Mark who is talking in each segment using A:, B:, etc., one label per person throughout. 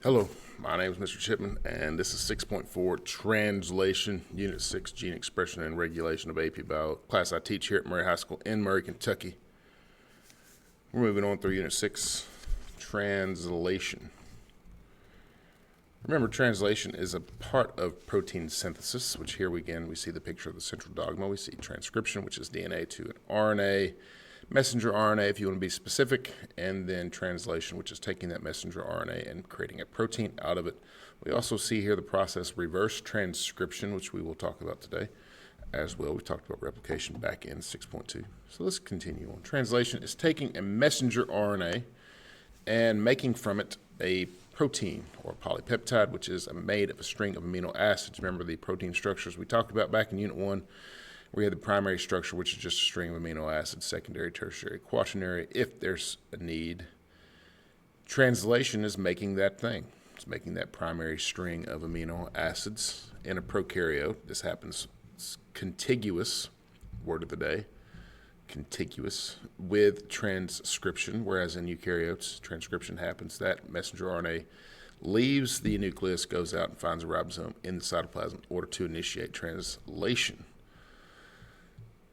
A: Hello, my name is Mr. Chipman, and this is 6.4 Translation, Unit 6, Gene Expression and Regulation of AP Bio, class I teach here at Murray High School in Murray, Kentucky. We're moving on through Unit 6, Translation. Remember, translation is a part of protein synthesis, which here again we see the picture of the central dogma. We see transcription, which is DNA to an RNA, messenger RNA if you want to be specific, and then translation, which is taking that messenger RNA and creating a protein out of it. We also see here the process reverse transcription, which we will talk about today as well. We talked about replication back in 6.2. So let's continue on. Translation is taking a messenger RNA and making from it a protein or polypeptide, which is made of a string of amino acids. Remember the protein structures we talked about back in Unit 1? We had the primary structure, which is just a string of amino acids, secondary, tertiary, quaternary, if there's a need. Translation is making that thing. It's making that primary string of amino acids in a prokaryote. This happens contiguous, word of the day, contiguous, with transcription, whereas in eukaryotes, transcription happens. That messenger RNA leaves the nucleus, goes out and finds a ribosome in the cytoplasm in order to initiate translation.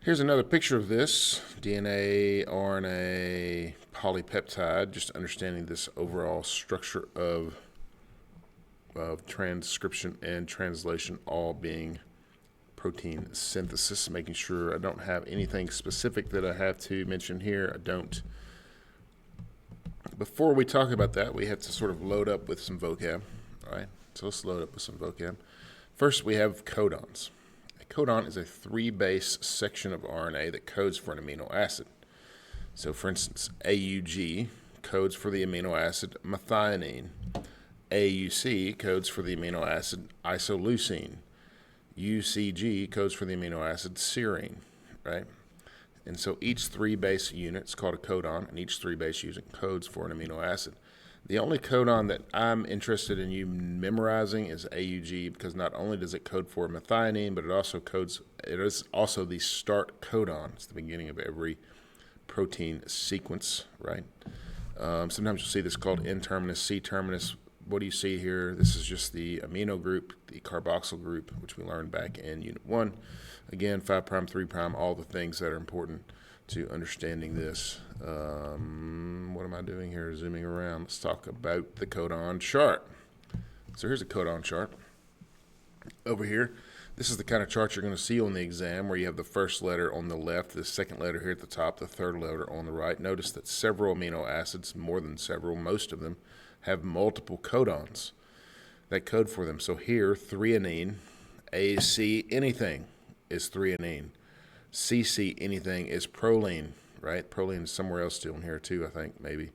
A: Here's another picture of this, DNA, RNA, polypeptide, just understanding this overall structure of transcription and translation all being protein synthesis, making sure I don't have anything specific that I have to mention here. I don't. Before we talk about that, we have to sort of load up with some vocab, all right? So let's load up with some vocab. First, we have codons. Codon is a 3-base section of RNA that codes for an amino acid. So for instance, AUG codes for the amino acid methionine. AUC codes for the amino acid isoleucine. UCG codes for the amino acid serine, right? And so each 3-base unit is called a codon, and each 3-base unit codes for an amino acid. The only codon that I'm interested in you memorizing is AUG, because not only does it code for methionine, but it is also the start codon. It's the beginning of every protein sequence, right? Sometimes you'll see this called N-terminus, C-terminus. What do you see here? This is just the amino group, the carboxyl group, which we learned back in Unit 1. Again, 5', 3', all the things that are important to understanding this. What am I doing here? Zooming around. Let's talk about the codon chart. So here's a codon chart. Over here, this is the kind of chart you're going to see on the exam, where you have the first letter on the left, the second letter here at the top, the third letter on the right. Notice that several amino acids, more than several, most of them, have multiple codons that code for them. So here, threonine, AC, anything is threonine. CC, anything, is proline, right? Proline is somewhere else still in here too, I think, maybe.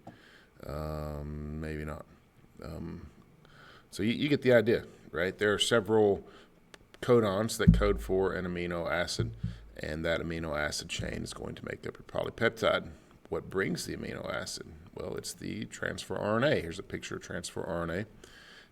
A: Maybe not. So you get the idea, right? There are several codons that code for an amino acid, and that amino acid chain is going to make up your polypeptide. What brings the amino acid? Well, it's the transfer RNA. Here's a picture of transfer RNA.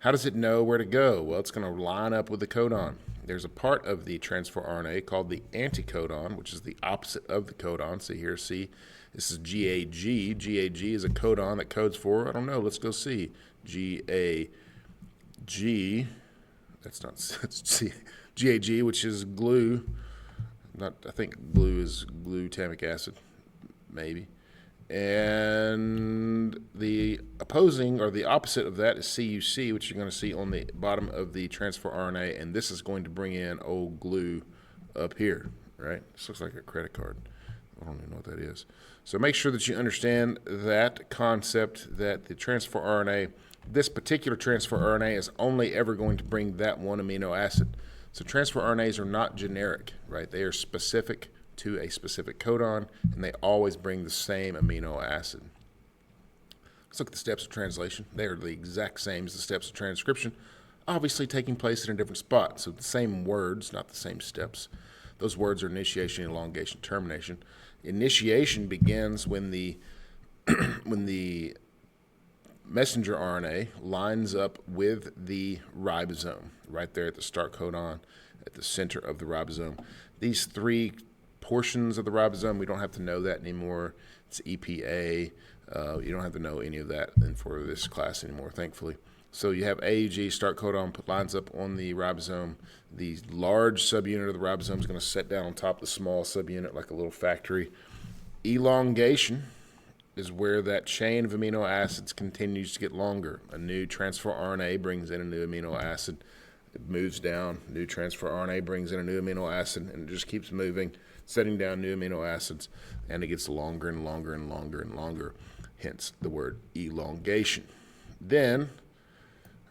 A: How does it know where to go? Well, it's going to line up with the codon. There's a part of the transfer RNA called the anticodon, which is the opposite of the codon. So here, see, this is GAG. GAG is a codon that codes for, I don't know, let's go see. GAG, that's C. GAG, which is glue. I think glue is glutamic acid, maybe. And the opposing, or the opposite of that, is CUC, which you're going to see on the bottom of the transfer RNA, and this is going to bring in old glue up here, right? This looks like a credit card. I don't even know what that is. So make sure that you understand that concept, that the transfer RNA, this particular transfer RNA is only ever going to bring that one amino acid. So transfer RNAs are not generic, right? They are specific to a specific codon, and they always bring the same amino acid. Let's look at the steps of translation. They are the exact same as the steps of transcription, obviously taking place in a different spot. So the same words, not the same steps. Those words are initiation, elongation, termination. Initiation begins when the messenger RNA lines up with the ribosome, right there at the start codon, at the center of the ribosome. These 3 portions of the ribosome, we don't have to know that anymore. It's EPA. You don't have to know any of that for this class anymore, thankfully. So you have AUG, start codon, lines up on the ribosome. The large subunit of the ribosome is going to set down on top of the small subunit like a little factory. Elongation is where that chain of amino acids continues to get longer. A new transfer RNA brings in a new amino acid. It moves down. New transfer RNA brings in a new amino acid, and it just keeps moving, setting down new amino acids, and it gets longer and longer and longer and longer. Hence the word elongation. Then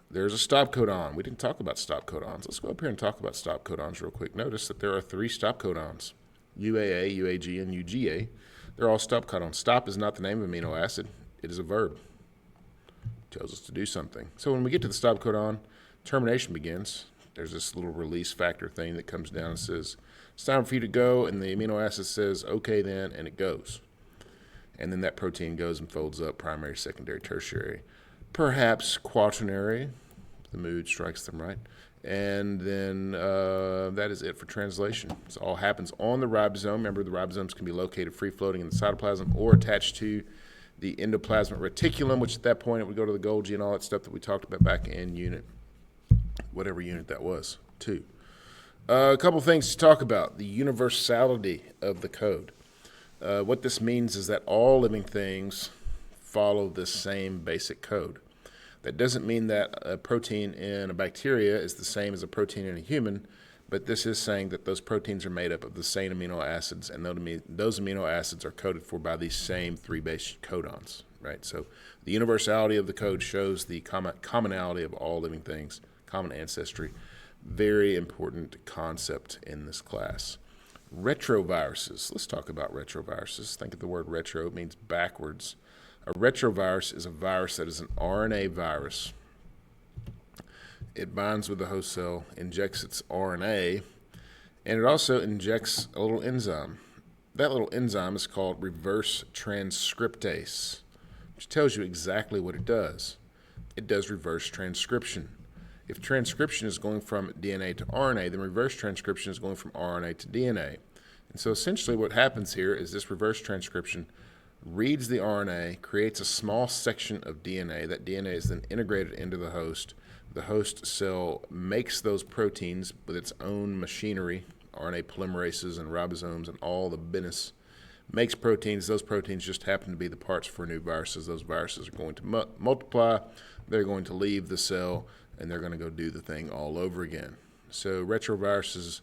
A: there's a stop codon. We didn't talk about stop codons. Let's go up here and talk about stop codons real quick. Notice that there are 3 stop codons, UAA, UAG, and UGA. They're all stop codons. Stop is not the name of amino acid. It is a verb. It tells us to do something. So when we get to the stop codon, termination begins. There's this little release factor thing that comes down and says, it's time for you to go, and the amino acid says, okay then, and it goes. And then that protein goes and folds up, primary, secondary, tertiary, perhaps quaternary. The mood strikes them right. And then that is it for translation. So it all happens on the ribosome. Remember, the ribosomes can be located free-floating in the cytoplasm or attached to the endoplasmic reticulum, which at that point it would go to the Golgi and all that stuff that we talked about back in unit, whatever unit that was, 2. A couple things to talk about. The universality of the code. What this means is that all living things follow the same basic code. That doesn't mean that a protein in a bacteria is the same as a protein in a human, but this is saying that those proteins are made up of the same amino acids, and those amino acids are coded for by these same 3 base codons, right? So the universality of the code shows the commonality of all living things, common ancestry. Very important concept in this class. Retroviruses. Let's talk about retroviruses. Think of the word retro. It means backwards. A retrovirus is a virus that is an RNA virus. It binds with the host cell, injects its RNA, and it also injects a little enzyme. That little enzyme is called reverse transcriptase, which tells you exactly what it does. It does reverse transcription. If transcription is going from DNA to RNA, then reverse transcription is going from RNA to DNA. And so essentially what happens here is this reverse transcription reads the RNA, creates a small section of DNA. That DNA is then integrated into the host. The host cell makes those proteins with its own machinery, RNA polymerases and ribosomes and all the business, makes proteins. Those proteins just happen to be the parts for new viruses. Those viruses are going to multiply. They're going to leave the cell, and they're going to go do the thing all over again. So retroviruses,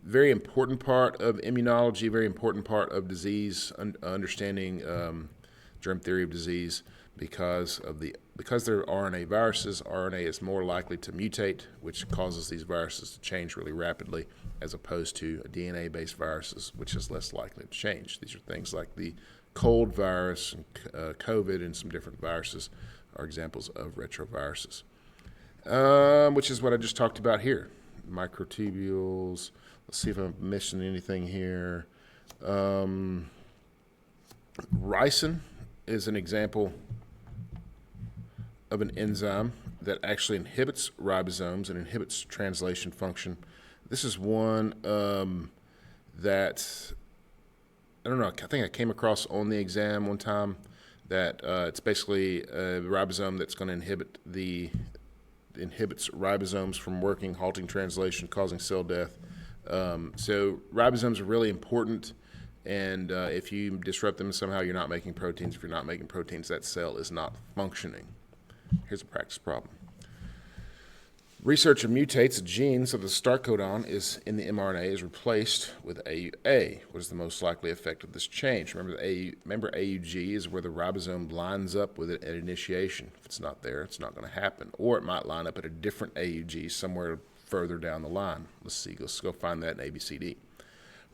A: very important part of immunology, very important part of disease, understanding germ theory of disease, because they're RNA viruses. RNA is more likely to mutate, which causes these viruses to change really rapidly, as opposed to DNA-based viruses, which is less likely to change. These are things like the cold virus and COVID and some different viruses are examples of retroviruses, which is what I just talked about here. Microtubules. Let's see if I'm missing anything here. Ricin is an example of an enzyme that actually inhibits ribosomes and inhibits translation function. This is one that, I don't know, I think I came across on the exam one time, that it's basically a ribosome that's going to inhibits ribosomes from working, halting translation, causing cell death. So ribosomes are really important, and if you disrupt them somehow, you're not making proteins. If you're not making proteins, that cell is not functioning. Here's a practice problem. Researcher mutates a gene so the start codon is in the mRNA is replaced with AUA. What is the most likely effect of this change? Remember AUG is where the ribosome lines up with it at initiation. If it's not there, it's not going to happen. Or it might line up at a different AUG somewhere further down the line. Let's go find that in ABCD.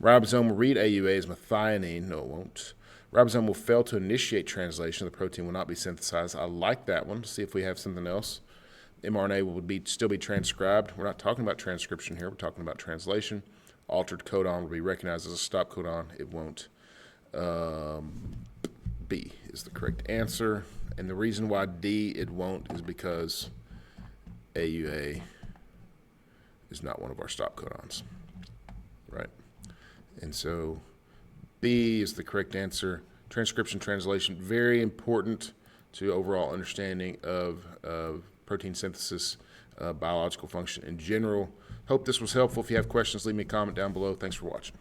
A: Ribosome will read AUA as methionine. No, it won't. Ribosome will fail to initiate translation. The protein will not be synthesized. I like that one. Let's see if we have something else. mRNA will still be transcribed. We're not talking about transcription here. We're talking about translation. Altered codon will be recognized as a stop codon. It won't. B is the correct answer. And the reason why D it won't is because AUA is not one of our stop codons, right? And so B is the correct answer. Transcription, translation, very important to overall understanding of protein synthesis, biological function in general. Hope this was helpful. If you have questions, leave me a comment down below. Thanks for watching.